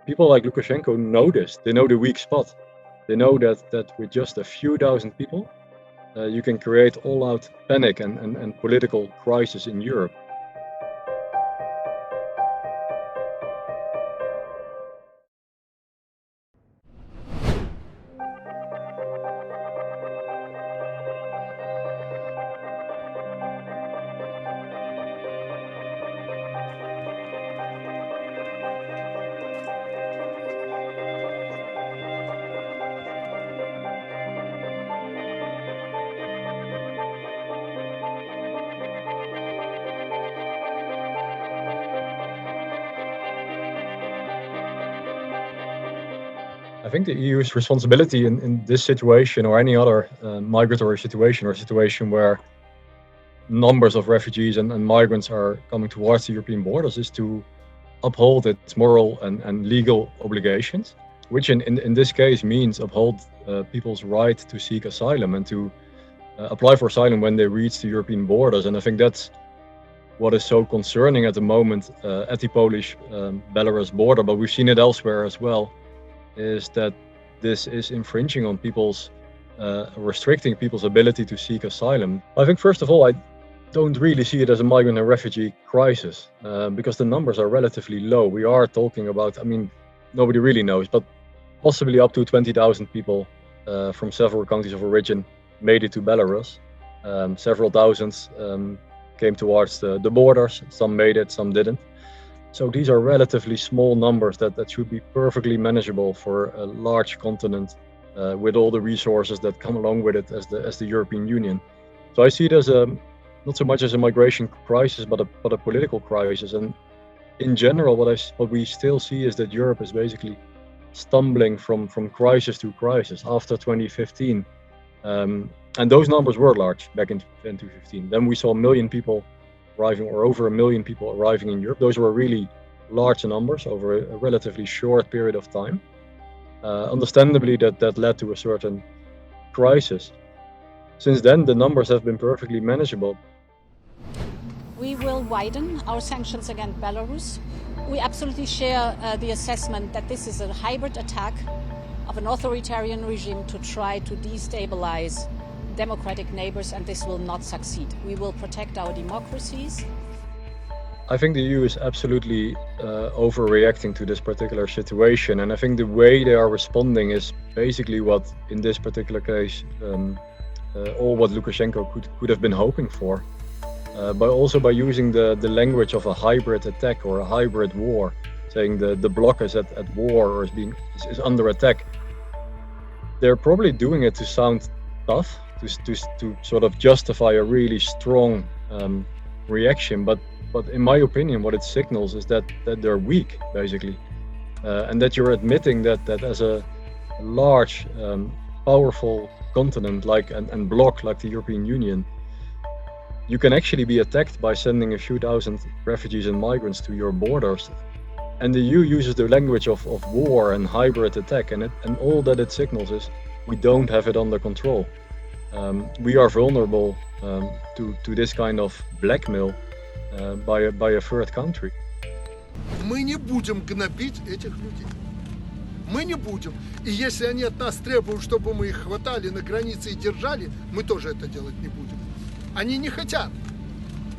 People like Lukashenko know this. They know the weak spot. They know that with just a few thousand people, you can create all-out panic and political crisis in Europe. I think the EU's responsibility in this situation or any other migratory situation or situation where numbers of refugees and migrants are coming towards the European borders is to uphold its moral and legal obligations, which in this case means uphold people's right to seek asylum and to apply for asylum when they reach the European borders. And I think that's what is so concerning at the moment at the Polish-Belarus border, but we've seen it elsewhere as well, is that this is infringing on restricting people's ability to seek asylum. I think, first of all, I don't really see it as a migrant and refugee crisis because the numbers are relatively low. We are talking about, I mean, nobody really knows, but possibly up to 20,000 people from several countries of origin made it to Belarus. Several thousands came towards the borders. Some made it, some didn't. So these are relatively small numbers that should be perfectly manageable for a large continent with all the resources that come along with it as the European Union. So I see it as not so much as a migration crisis, but a political crisis. And in general, what we still see is that Europe is basically stumbling from crisis to crisis after 2015. And those numbers were large back in 2015. Then we saw a million people arriving, or over a million people arriving in Europe. Those were really large numbers over a relatively short period of time. Understandably, that led to a certain crisis. Since then, the numbers have been perfectly manageable. We will widen our sanctions against Belarus. We absolutely share the assessment that this is a hybrid attack of an authoritarian regime to try to destabilize democratic neighbors, and this will not succeed. We will protect our democracies. I think the EU is absolutely overreacting to this particular situation, and I think the way they are responding is basically what, in this particular case, all what Lukashenko could have been hoping for, by using the language of a hybrid attack or a hybrid war, saying the bloc is at war or is under attack. They're probably doing it to sound tough, to sort of justify a really strong reaction, but in my opinion, what it signals is that they're weak, basically, and that you're admitting that as a large, powerful continent and bloc like the European Union, you can actually be attacked by sending a few thousand refugees and migrants to your borders. And the EU uses the language of war and hybrid attack, and all that it signals is we don't have it under control. We are vulnerable to this kind of blackmail by a third country. Мы не будем гнобить этих людей. Мы не будем. И если они от нас требуют, чтобы мы их хватали на границе и держали, мы тоже это делать не будем. Они не хотят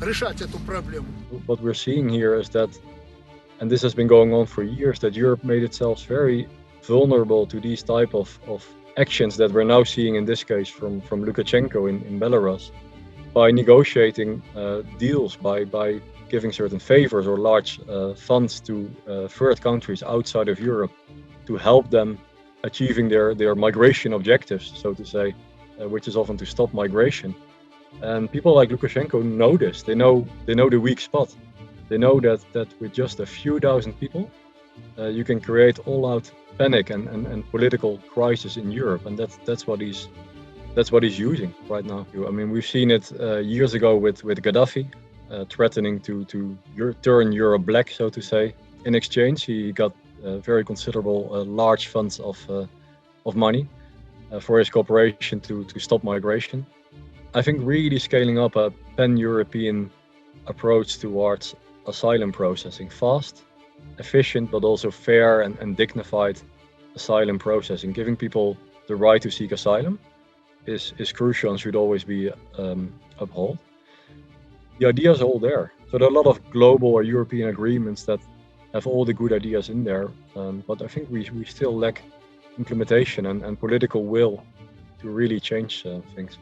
решать эту проблему. What we're seeing here is that, and this has been going on for years, that Europe made itself very vulnerable to these type of actions that we're now seeing in this case from Lukashenko in Belarus, by negotiating deals, by giving certain favors or large funds to third countries outside of Europe to help them achieving their migration objectives, so to say, which is often to stop migration. And people like Lukashenko know this. They know the weak spot. They know that with just a few thousand people, you can create all-out panic and political crisis in Europe, and that's what he's using right now. I mean, we've seen it years ago with Gaddafi, threatening to turn Europe black, so to say. In exchange, he got very considerable large funds of money for his cooperation to stop migration. I think really scaling up a pan-European approach towards asylum processing, fast, efficient but also fair and dignified asylum process, and giving people the right to seek asylum is crucial and should always be upheld. The ideas are all there. So there are a lot of global or European agreements that have all the good ideas in there, but I think we still lack implementation and political will to really change things.